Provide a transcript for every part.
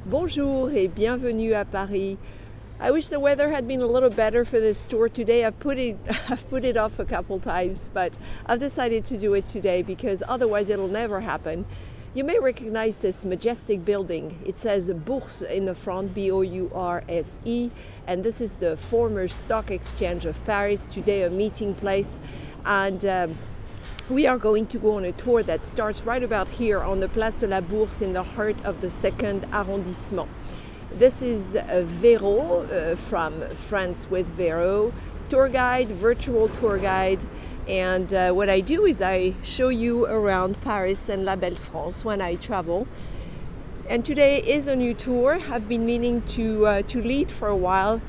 Bonjour et bienvenue à Paris. I wish the weather had been a little better for this tour today. I've put it off a couple times, but I've decided to do it today because otherwise it'll never happen. You may recognize this majestic building. It says Bourse in the front, B-O-U-R-S-E, and this is the former stock exchange of Paris, today a meeting place. And we are going to go on a tour that starts right about here on the Place de la Bourse in the heart of the second arrondissement. This is Véro from France with Véro, tour guide, virtual tour guide. And what I do is I show you around Paris and La Belle France when I travel. And today is a new tour. I've been meaning to lead for a while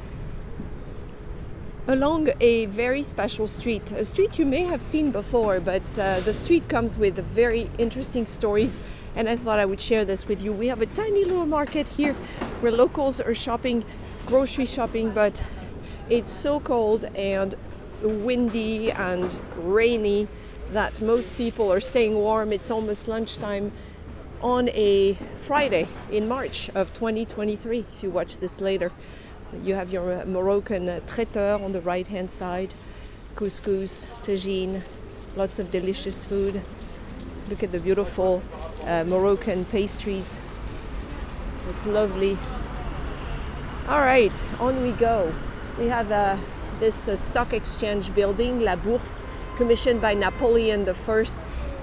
along a very special street, a street you may have seen before, but the street comes with very interesting stories, and I thought I would share this with you. We have a tiny little market here where locals are shopping, grocery shopping, but it's so cold and windy and rainy that most people are staying warm. It's almost lunchtime on a Friday in March of 2023, if you watch this later. You have your Moroccan traiteur on the right-hand side, couscous, tagine, lots of delicious food. Look at the beautiful Moroccan pastries. It's lovely. All right, on we go. We have this stock exchange building, La Bourse, commissioned by Napoleon I.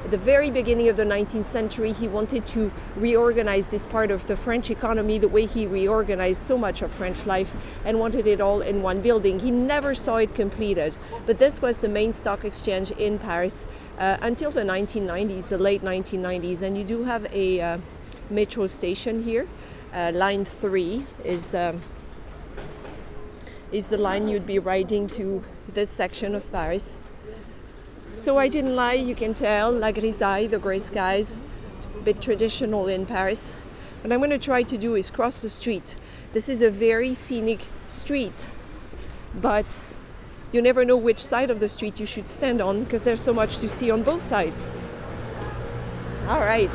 At the very beginning of the 19th century, he wanted to reorganize this part of the French economy the way he reorganized so much of French life and wanted it all in one building. He never saw it completed, but this was the main stock exchange in Paris until the 1990s, the late 1990s. And you do have a metro station here. Line 3 is the line you'd be riding to this section of Paris. So I didn't lie, you can tell, la grisaille, the grey skies, a bit traditional in Paris. What I'm going to try to do is cross the street. This is a very scenic street, but you never know which side of the street you should stand on because there's so much to see on both sides. All right,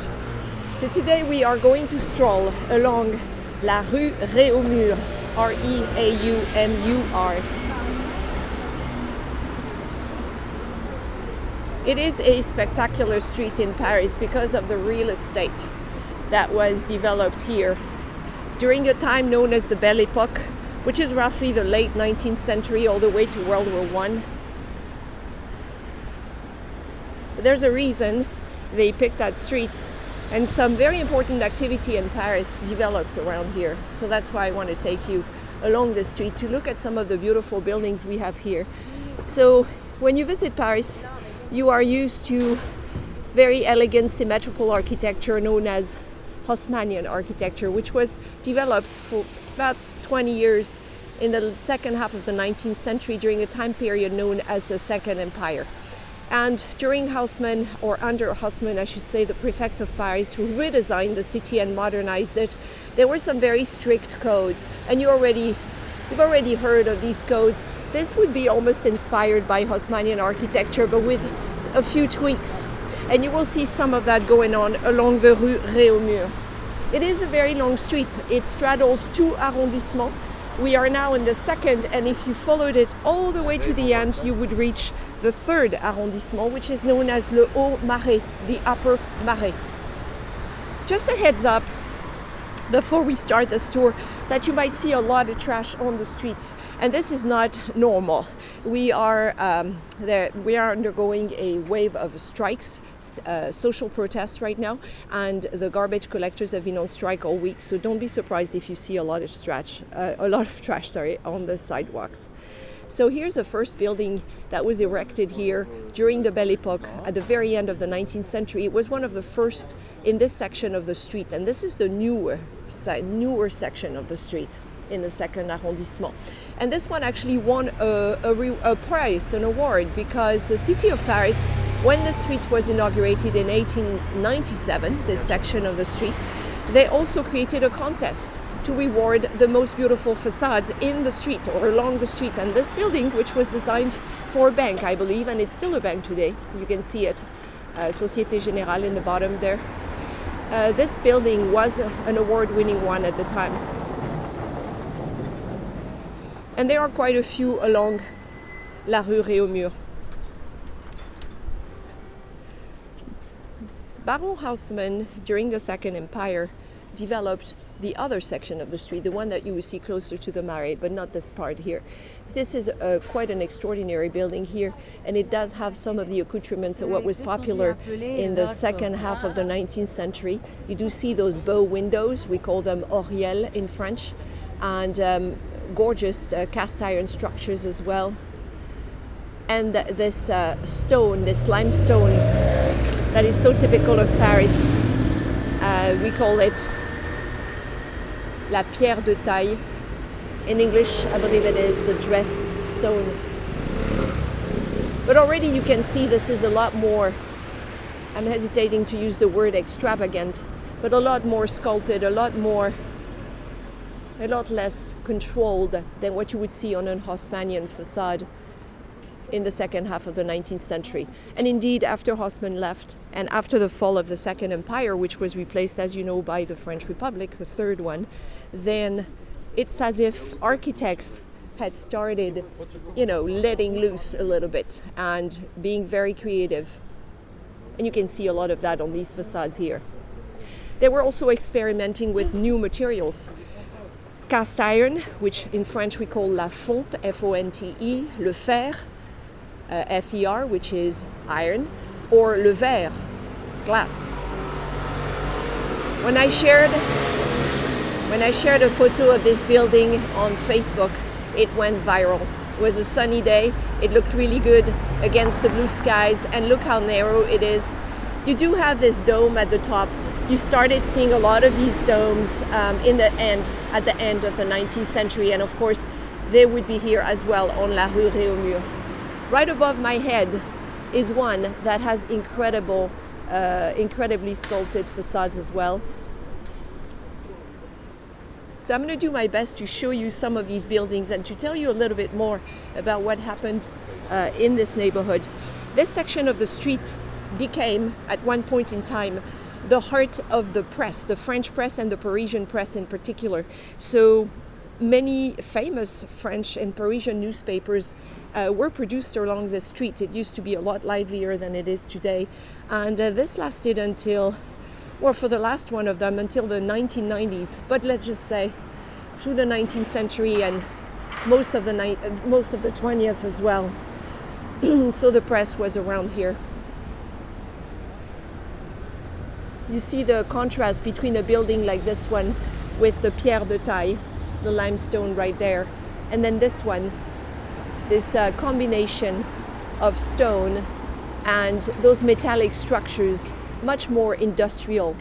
so today we are going to stroll along la rue Réaumur, R-E-A-U-M-U-R. It is a spectacular street in Paris because of the real estate that was developed here during a time known as the Belle Epoque, which is roughly the late 19th century all the way to World War I. But there's a reason they picked that street, and some very important activity in Paris developed around here. So that's why I want to take you along the street to look at some of the beautiful buildings we have here. So when you visit Paris, you are used to very elegant symmetrical architecture known as Haussmannian architecture, which was developed for about 20 years in the second half of the 19th century during a time period known as the Second Empire. And during Haussmann, or under Haussmann, I should say, the prefect of Paris, who redesigned the city and modernized it, there were some very strict codes. And you've already heard of these codes. This would be almost inspired by Haussmannian architecture, but with a few tweaks. And you will see some of that going on along the rue Réaumur. It is a very long street. It straddles 2 arrondissements. We are now in the second, and if you followed it all the way to the end, you would reach the 3rd arrondissement, which is known as le Haut Marais, the Upper Marais. Just a heads up, before we start this tour, that you might see a lot of trash on the streets, and this is not normal. We are undergoing a wave of strikes, social protests right now, and the garbage collectors have been on strike all week. So don't be surprised if you see a lot of trash on the sidewalks. So here's the first building that was erected here during the Belle Epoque at the very end of the 19th century. It was one of the first in this section of the street, and this is the newer section of the street in the second arrondissement. And this one actually won a prize, an award, because the city of Paris, when the street was inaugurated in 1897, this section of the street, they also created a contest to reward the most beautiful facades in the street or along the street. And this building, which was designed for a bank, I believe, and it's still a bank today, you can see it, Société Générale in the bottom there. This building was an award-winning one at the time. And there are quite a few along La Rue Réaumur. Baron Haussmann, during the Second Empire, developed the other section of the street, the one that you will see closer to the Marais, but not this part here. This is quite an extraordinary building here, and it does have some of the accoutrements of what was popular in the second half of the 19th century. You do see those bow windows, we call them oriels in French, and gorgeous cast iron structures as well. And this stone, this limestone, that is so typical of Paris. We call it la pierre de taille. In English, I believe it is the dressed stone. But already you can see this is a lot more, I'm hesitating to use the word extravagant, but a lot more sculpted, a lot less controlled than what you would see on an Haussmannian facade in the second half of the 19th century. And indeed, after Haussmann left, and after the fall of the Second Empire, which was replaced, as you know, by the French Republic, the third one, then it's as if architects had started, letting loose a little bit and being very creative. And you can see a lot of that on these facades here. They were also experimenting with new materials. Cast iron, which in French we call la fonte, F-O-N-T-E, le fer, F-E-R, which is iron, or le verre, glass. When I shared a photo of this building on Facebook, it went viral. It was a sunny day. It looked really good against the blue skies, and look how narrow it is. You do have this dome at the top. You started seeing a lot of these domes at the end of the 19th century, and of course they would be here as well on La Rue Réaumur. Right above my head is one that has incredibly sculpted facades as well. So I'm going to do my best to show you some of these buildings and to tell you a little bit more about what happened in this neighborhood. This section of the street became, at one point in time, the heart of the press, the French press and the Parisian press in particular. So many famous French and Parisian newspapers were produced along the street. It used to be a lot livelier than it is today. And this lasted until, for the last one of them, until the 1990s. But let's just say through the 19th century and most of the 20th as well. So the press was around here. You see the contrast between a building like this one with the pierre de taille, the limestone right there, and then this one, this combination of stone and those metallic structures, much more industrial.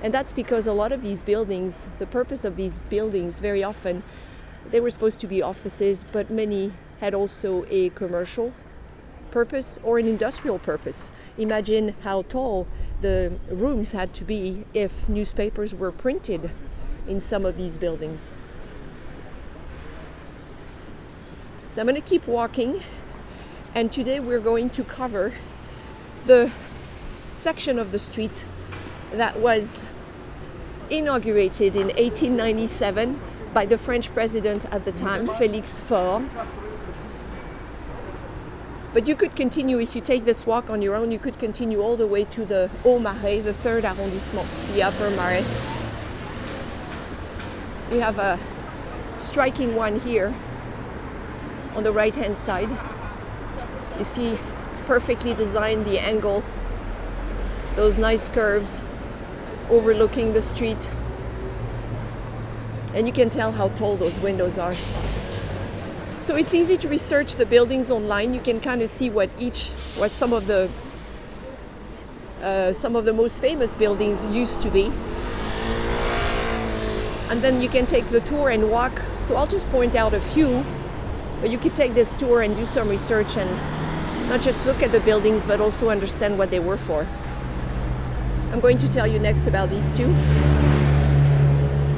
And that's because a lot of these buildings, the purpose of these buildings, very often, they were supposed to be offices, but many had also a commercial purpose or an industrial purpose. Imagine how tall the rooms had to be if newspapers were printed in some of these buildings. So I'm going to keep walking, and today we're going to cover the section of the street that was inaugurated in 1897 by the French president at the time, Félix Faure. But you could continue, if you take this walk on your own, you could continue all the way to the Haut Marais, the third arrondissement, the upper Marais. We have a striking one here on the right-hand side. You see, perfectly designed, the angle, those nice curves overlooking the street. And you can tell how tall those windows are. So it's easy to research the buildings online. You can kind of see what some of the most famous buildings used to be. And then you can take the tour and walk. So I'll just point out a few, but you could take this tour and do some research and not just look at the buildings, but also understand what they were for. I'm going to tell you next about these two.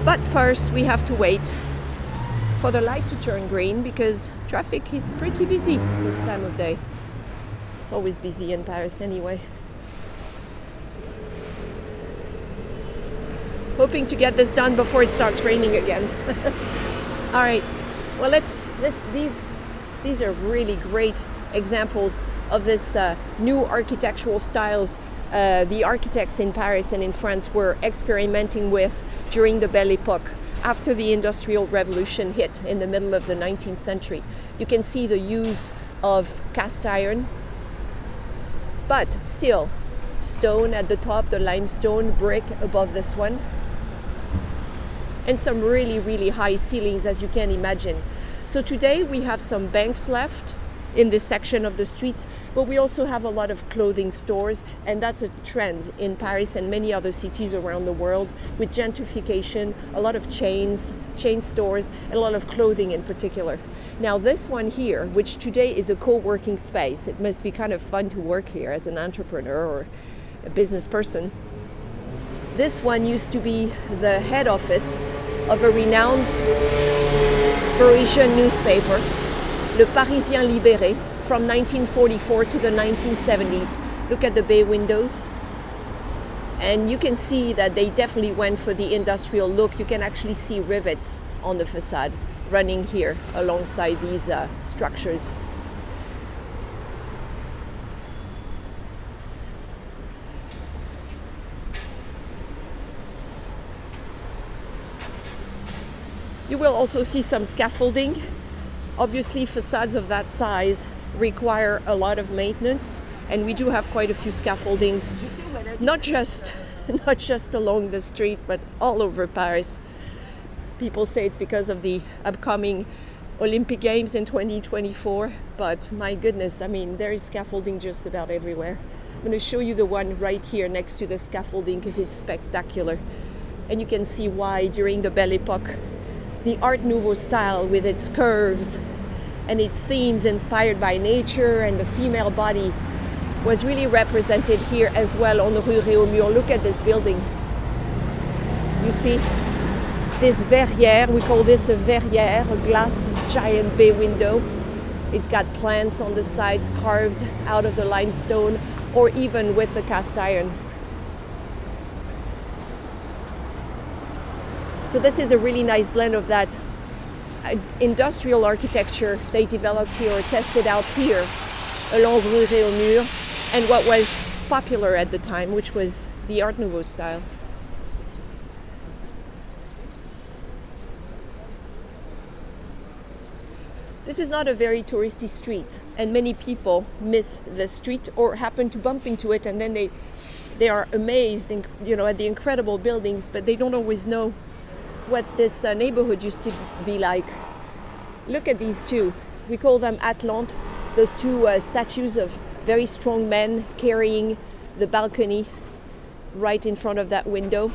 But first, we have to wait for the light to turn green because traffic is pretty busy this time of day. It's always busy in Paris anyway. hoping to get this done before it starts raining again. All right, well, these are really great examples of this new architectural styles the architects in Paris and in France were experimenting with during the Belle Epoque, after the Industrial Revolution hit in the middle of the 19th century. You can see the use of cast iron, but still stone at the top, the limestone brick above this one, and some really, really high ceilings, as you can imagine. So today we have some banks left in this section of the street, but we also have a lot of clothing stores, and that's a trend in Paris and many other cities around the world with gentrification, a lot of chain stores, and a lot of clothing in particular. Now this one here, which today is a co-working space, it must be kind of fun to work here as an entrepreneur or a business person. This one used to be the head office of a renowned Parisian newspaper, Le Parisien Libéré, from 1944 to the 1970s. Look at the bay windows. And you can see that they definitely went for the industrial look. You can actually see rivets on the facade running here alongside these structures. You will also see some scaffolding. Obviously, facades of that size require a lot of maintenance, and we do have quite a few scaffoldings, not just along the street, but all over Paris. People say it's because of the upcoming Olympic Games in 2024, but my goodness, I mean, there is scaffolding just about everywhere. I'm going to show you the one right here next to the scaffolding because it's spectacular. And you can see why during the Belle Epoque, the Art Nouveau style with its curves and its themes inspired by nature and the female body was really represented here as well on the Rue Réaumur. Look at this building. You see this verrière, we call this a verrière, a glass giant bay window. It's got plants on the sides carved out of the limestone or even with the cast iron. So this is a really nice blend of that industrial architecture they developed here or tested out here along Rue Réaumur and what was popular at the time, which was the Art Nouveau style. This is not a very touristy street, and many people miss the street or happen to bump into it, and then they are amazed at the incredible buildings, but they don't always know what this neighborhood used to be like. Look at these two. We call them Atlantes, those two statues of very strong men carrying the balcony right in front of that window.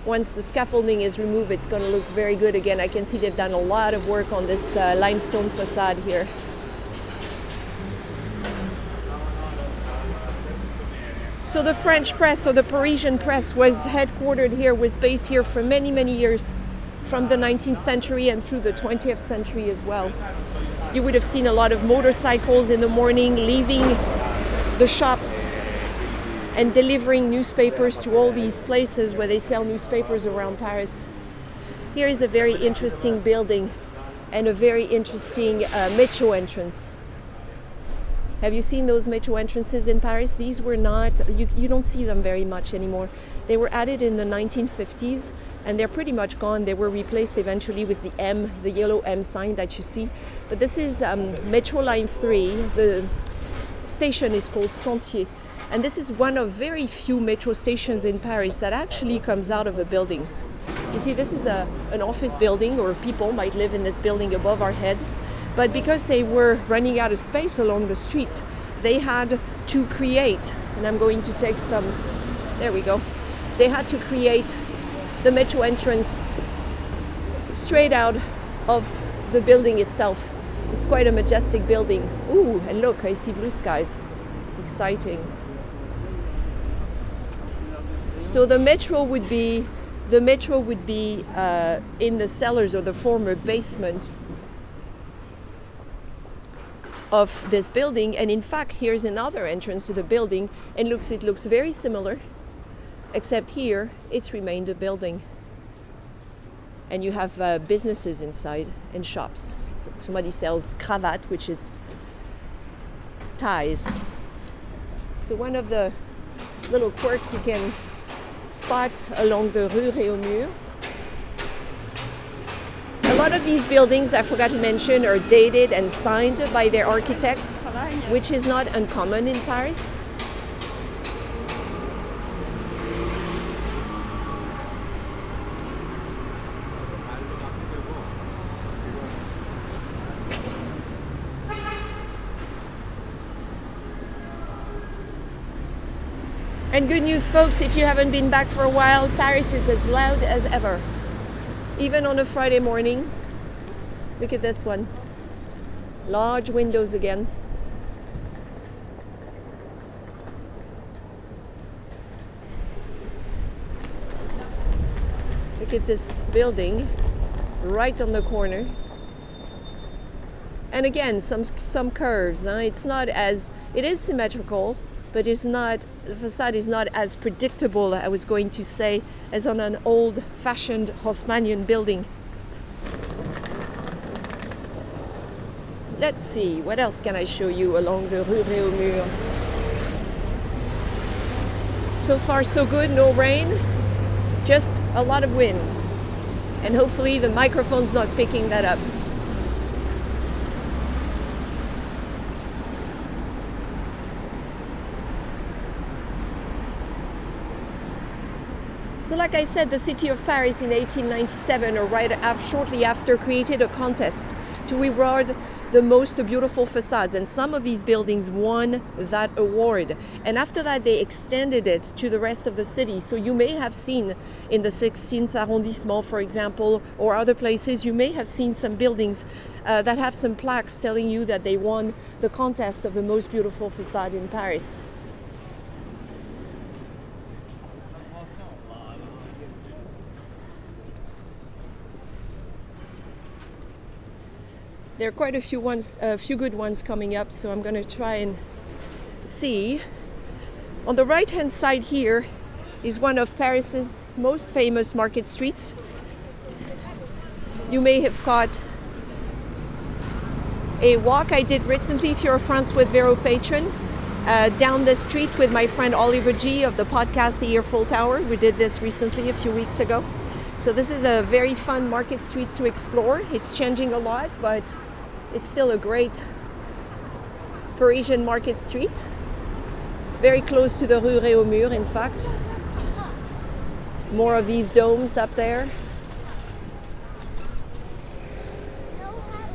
Once the scaffolding is removed, it's going to look very good again. I can see they've done a lot of work on this limestone facade here. So the French press, or the Parisian press, was headquartered here, was based here for many, many years, from the 19th century and through the 20th century as well. You would have seen a lot of motorcycles in the morning leaving the shops and delivering newspapers to all these places where they sell newspapers around Paris. Here is a very interesting building and a very interesting metro entrance. Have you seen those metro entrances in Paris? These were not, you don't see them very much anymore. They were added in the 1950s and they're pretty much gone. They were replaced eventually with the M, the yellow M sign that you see. But this is Metro Line 3. The station is called Sentier. And this is one of very few metro stations in Paris that actually comes out of a building. You see, this is an office building, or people might live in this building above our heads. But because they were running out of space along the street, they had to create, and I'm going to take some, there we go. They had to create the metro entrance straight out of the building itself. It's quite a majestic building. Ooh, and look, I see blue skies. Exciting. So the metro would be in the cellars or the former basement of this building, and in fact here's another entrance to the building, and it looks very similar, except here it's remained a building. and you have businesses inside and shops. So somebody sells cravat, which is ties. So one of the little quirks you can spot along the Rue Réaumur. A lot of these buildings, I forgot to mention, are dated and signed by their architects, which is not uncommon in Paris. And good news, folks, if you haven't been back for a while, Paris is as loud as ever. Even on a Friday morning. Look at this one. Large windows again. Look at this building right on the corner. And again, some curves. It's not as, it is symmetrical, but it's not, the facade is not as predictable, I was going to say, as on an old-fashioned Haussmannian building. Let's see, what else can I show you along the Rue Réaumur? So far so good, no rain, just a lot of wind. And hopefully the microphone's not picking that up. So like I said, the city of Paris in 1897, or shortly after, created a contest to reward the most beautiful facades, and some of these buildings won that award. And after that, they extended it to the rest of the city. So you may have seen in the 16th arrondissement, for example, or other places, you may have seen some buildings that have some plaques telling you that they won the contest of the most beautiful facade in Paris. There are quite a few good ones coming up, so I'm going to try and see. On the right-hand side here is one of Paris's most famous market streets. You may have caught a walk I did recently, if you're a France with Véro patron, down the street with my friend Oliver G of the podcast The Earful Tower. We did this recently a few weeks ago. So this is a very fun market street to explore. It's changing a lot, but it's still a great Parisian market street. Very close to the Rue Réaumur, in fact. More of these domes up there.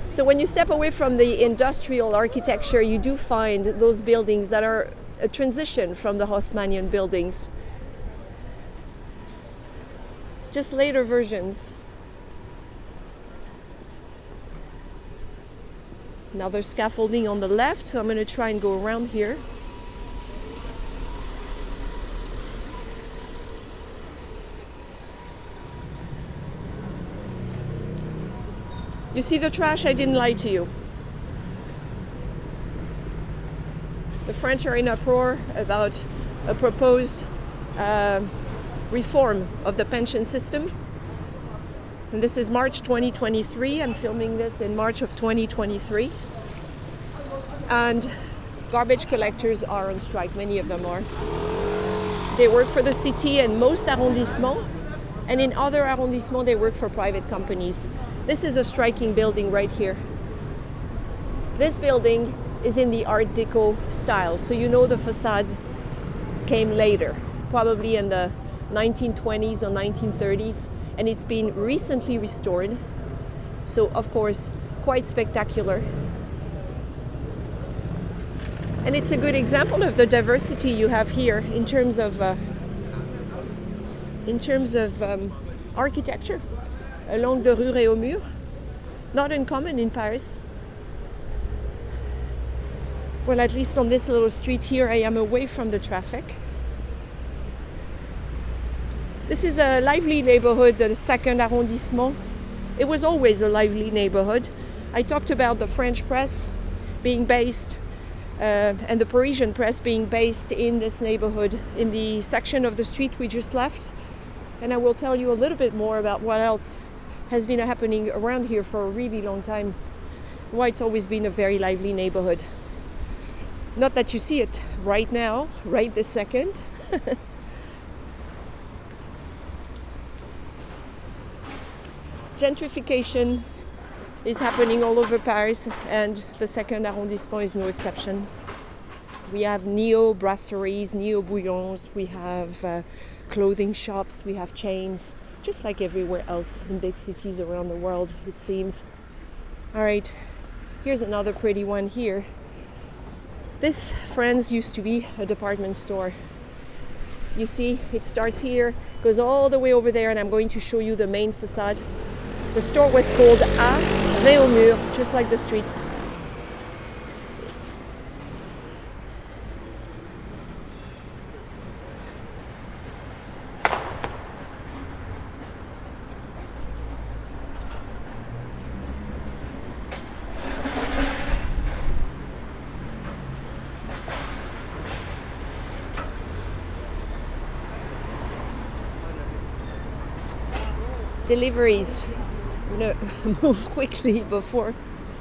So when you step away from the industrial architecture, you do find those buildings that are a transition from the Haussmannian buildings. Just later versions. Another scaffolding on the left, so I'm going to try and go around here. You see the trash? I didn't lie to you. The French are in uproar about a proposed reform of the pension system. And this is March 2023. I'm filming this in March of 2023. And garbage collectors are on strike. Many of them are. They work for the city and most arrondissements. And in other arrondissements, they work for private companies. This is a striking building right here. This building is in the Art Deco style. So you know the facades came later, probably in the 1920s or 1930s. And it's been recently restored. So, of course, quite spectacular. And it's a good example of the diversity you have here in terms of architecture along the Rue Réaumur. Not uncommon in Paris. Well, at least on this little street here, I am away from the traffic. This is a lively neighborhood, the 2nd arrondissement. It was always a lively neighborhood. I talked about the French press being based and the Parisian press being based in this neighborhood, in the section of the street we just left. And I will tell you a little bit more about what else has been happening around here for a really long time. Why it's always been a very lively neighborhood. Not that you see it right now, right this second. Gentrification is happening all over Paris, and the second arrondissement is no exception. We have neo-brasseries, neo-bouillons, we have clothing shops, we have chains, just like everywhere else in big cities around the world, it seems. All right, here's another pretty one here. This, friends, used to be a department store. You see, it starts here, goes all the way over there, and I'm going to show you the main facade. The store was called Réaumur, just like the street. Deliveries. I'm gonna move quickly before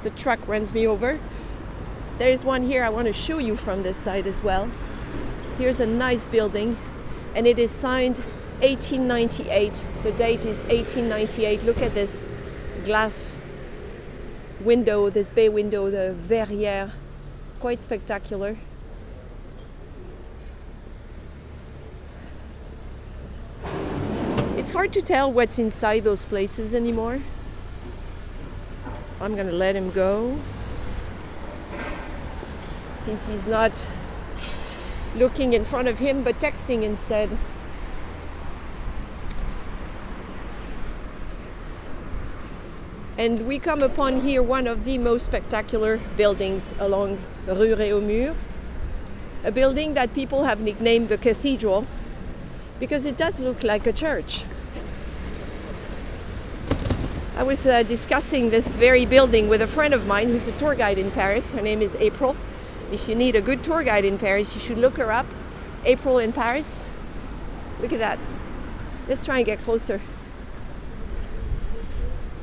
the truck runs me over. There's one here I want to show you from this side as well. Here's a nice building, and it is signed 1898. The date is 1898. Look at this glass window, this bay window, the verrière. Quite spectacular. It's hard to tell what's inside those places anymore. I'm gonna let him go since he's not looking in front of him but texting instead. And we come upon here one of the most spectacular buildings along Rue Réaumur, a building that people have nicknamed the Cathedral because it does look like a church. I was discussing this very building with a friend of mine who's a tour guide in Paris. Her name is April. If you need a good tour guide in Paris, you should look her up. April in Paris. Look at that. Let's try and get closer.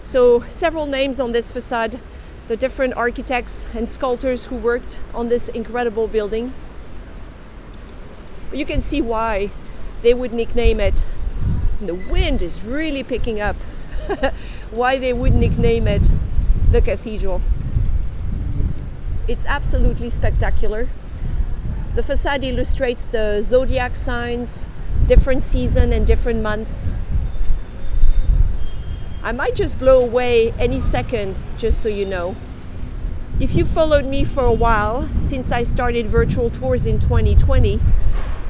So several names on this facade, the different architects and sculptors who worked on this incredible building. You can see why they would nickname it. The wind is really picking up. Why they would nickname it the Cathedral. It's absolutely spectacular. The facade illustrates the zodiac signs, different season and different months. I might just blow away any second, just so you know. If you followed me for a while, since I started virtual tours in 2020,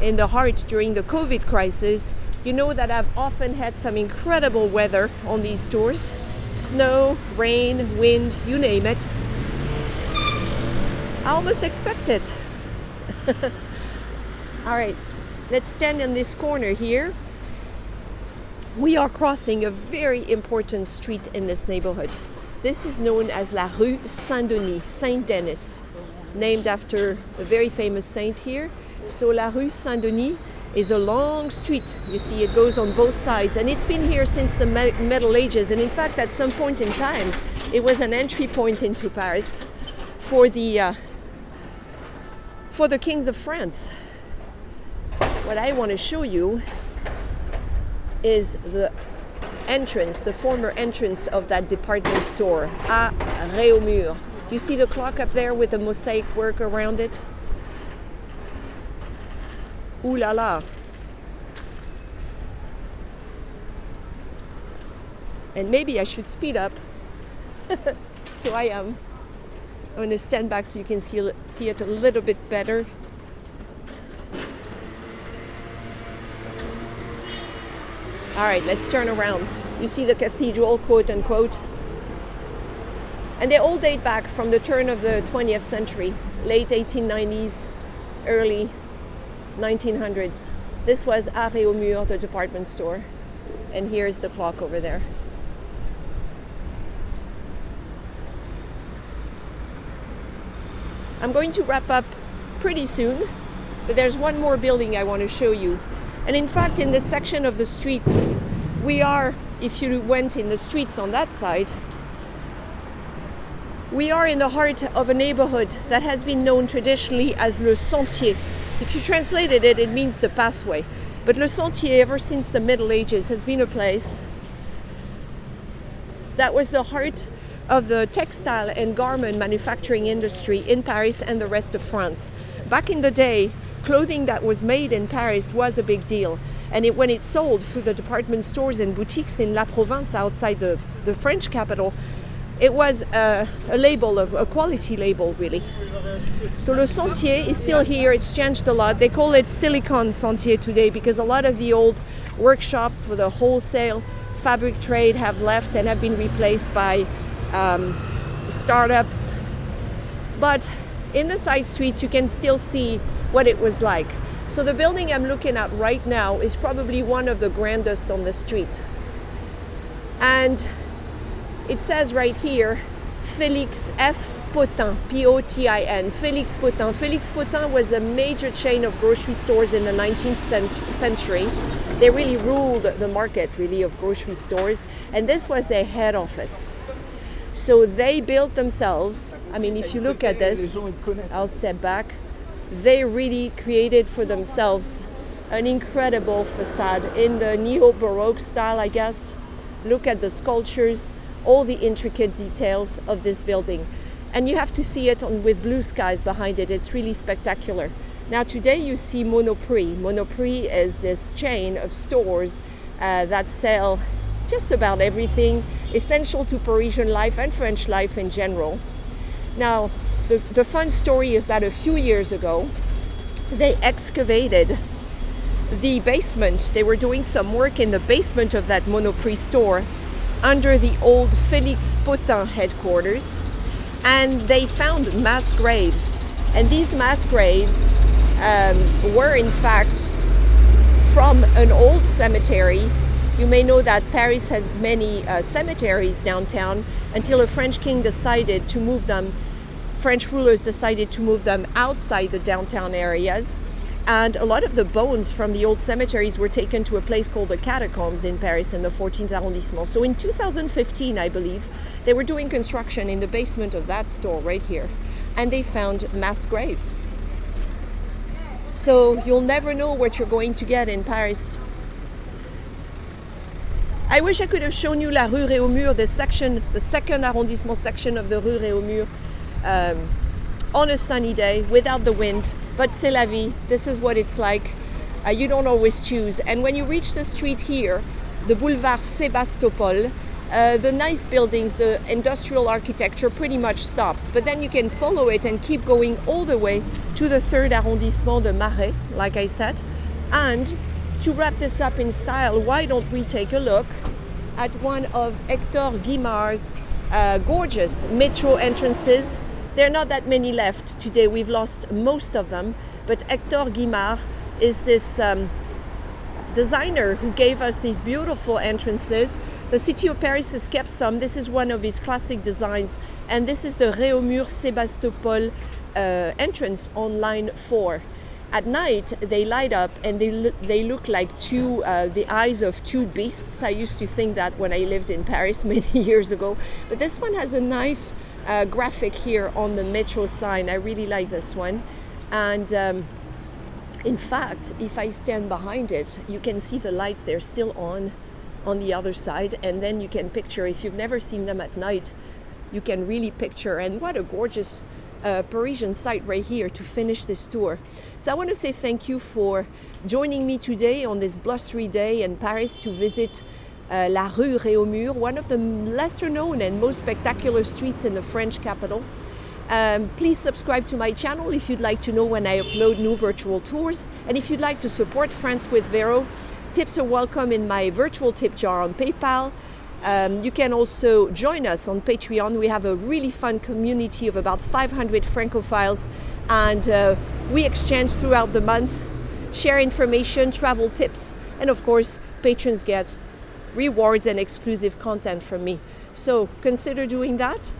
in the heart during the COVID crisis, you know that I've often had some incredible weather on these tours. Snow, rain, wind, you name it. I almost expect it. All right, let's stand in this corner here. We are crossing a very important street in this neighborhood. This is known as la Rue Saint-Denis, Saint Denis, named after a very famous saint here. So la Rue Saint-Denis is a long street. You see, it goes on both sides, and it's been here since the Middle Ages. And in fact, at some point in time, it was an entry point into Paris for the kings of France. What I want to show you is the entrance, the former entrance of that department store, à Réaumur. Do you see the clock up there with the mosaic work around it? Ooh la la. And maybe I should speed up. So I am. I'm going to stand back so you can see it a little bit better. All right, let's turn around. You see the cathedral, quote unquote. And they all date back from the turn of the 20th century, late 1890s, early 1900s. This was à Réaumur, the department store. And here's the clock over there. I'm going to wrap up pretty soon, but there's one more building I want to show you. And in fact, in this section of the street, we are if you went in the streets on that side, we are in the heart of a neighborhood that has been known traditionally as Le Sentier. If you translated it, it means the pathway. But Le Sentier, ever since the Middle Ages, has been a place that was the heart of the textile and garment manufacturing industry in Paris and the rest of France. Back in the day, clothing that was made in Paris was a big deal. And when it sold through the department stores and boutiques in La Provence outside the French capital, it was a label, of a quality label, really. So Le Sentier is still here. It's changed a lot. They call it Silicon Sentier today because a lot of the old workshops for the wholesale fabric trade have left and have been replaced by startups. But in the side streets, you can still see what it was like. So the building I'm looking at right now is probably one of the grandest on the street. And it says right here, Félix F. Potin, P-O-T-I-N, Félix Potin. Félix Potin was a major chain of grocery stores in the 19th century. They really ruled the market, really, of grocery stores. And this was their head office. So they built themselves, I mean, if you look at this, I'll step back, they really created for themselves an incredible facade in the neo-Baroque style, I guess. Look at the sculptures, all the intricate details of this building. And you have to see it with blue skies behind it. It's really spectacular. Now today you see Monoprix. Monoprix is this chain of stores that sell just about everything essential to Parisian life and French life in general. Now, the fun story is that a few years ago, they excavated the basement. They were doing some work in the basement of that Monoprix store under the old Félix Potin headquarters, and they found mass graves. And these mass graves were in fact from an old cemetery. You may know that Paris has many cemeteries downtown until a French king decided to move them. French rulers decided to move them outside the downtown areas. And a lot of the bones from the old cemeteries were taken to a place called the Catacombs in Paris in the 14th arrondissement. So in 2015, I believe, they were doing construction in the basement of that store right here. And they found mass graves. So you'll never know what you're going to get in Paris. I wish I could have shown you la rue Réaumur, the second arrondissement section of the rue Réaumur, on a sunny day without the wind. But c'est la vie. This is what it's like. You don't always choose. And when you reach the street here, the boulevard Sébastopol, the nice buildings, the industrial architecture pretty much stops. But then you can follow it and keep going all the way to the third arrondissement de Marais, like I said. And to wrap this up in style, why don't we take a look at one of Hector Guimard's gorgeous metro entrances. There are not that many left today. We've lost most of them. But Hector Guimard is this designer who gave us these beautiful entrances. The city of Paris has kept some. This is one of his classic designs. And this is the Réaumur Sébastopol entrance on line 4. At night, they light up and they look like the eyes of two beasts. I used to think that when I lived in Paris many years ago. But this one has a nice graphic here on the metro sign. I really like this one. And in fact, if I stand behind it, you can see the lights. They're still on the other side. And then you can picture, if you've never seen them at night, you can really picture. And what a gorgeous Parisian site right here to finish this tour. So I want to say thank you for joining me today on this blustery day in Paris to visit La Rue Réaumur, one of the lesser known and most spectacular streets in the French capital. Please subscribe to my channel if you'd like to know when I upload new virtual tours. And if you'd like to support France with Véro, tips are welcome in my virtual tip jar on PayPal. You can also join us on Patreon. We have a really fun community of about 500 Francophiles, and we exchange throughout the month, share information, travel tips, and of course, patrons get rewards and exclusive content from me. So consider doing that.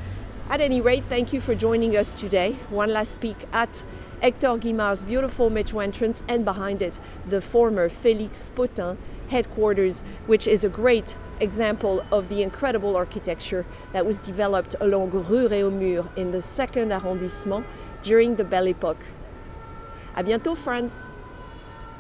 At any rate, thank you for joining us today. One last peek at Hector Guimard's beautiful metro entrance, and behind it, the former Félix Potin headquarters, which is a great example of the incredible architecture that was developed along Rue Réaumur in the 2nd arrondissement during the Belle Epoque. À bientôt, friends!